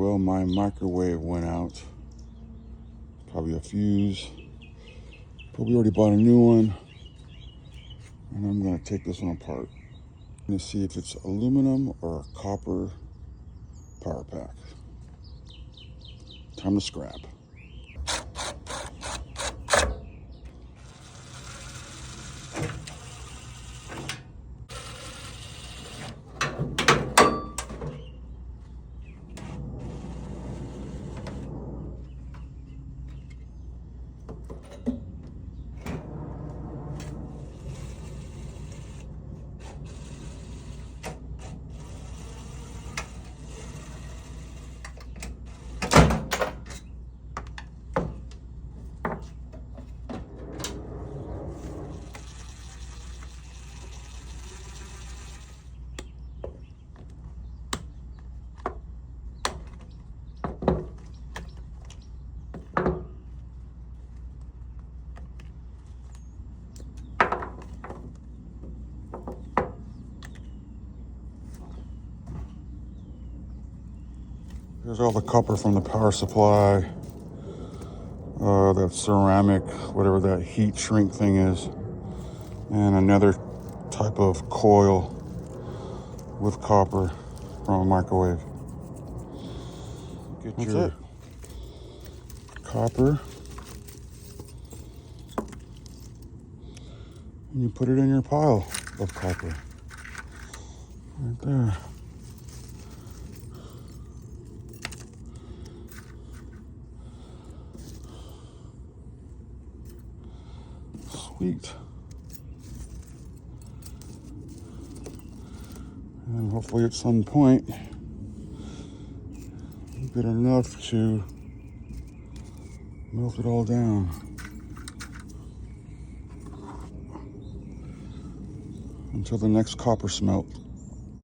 Well, my microwave went out. Probably a fuse. Probably already bought a new one. And I'm gonna take this one apart. I'm gonna see if it's aluminum or a copper power pack. Time to scrap. Here's all the copper from the power supply. That ceramic, whatever that heat shrink thing is. And another type of coil with copper from a microwave. Get That's your it. copper. And you put it in your pile of copper. Right there. Sweet. And hopefully at some point you get enough to melt it all down. Until the next copper smelt.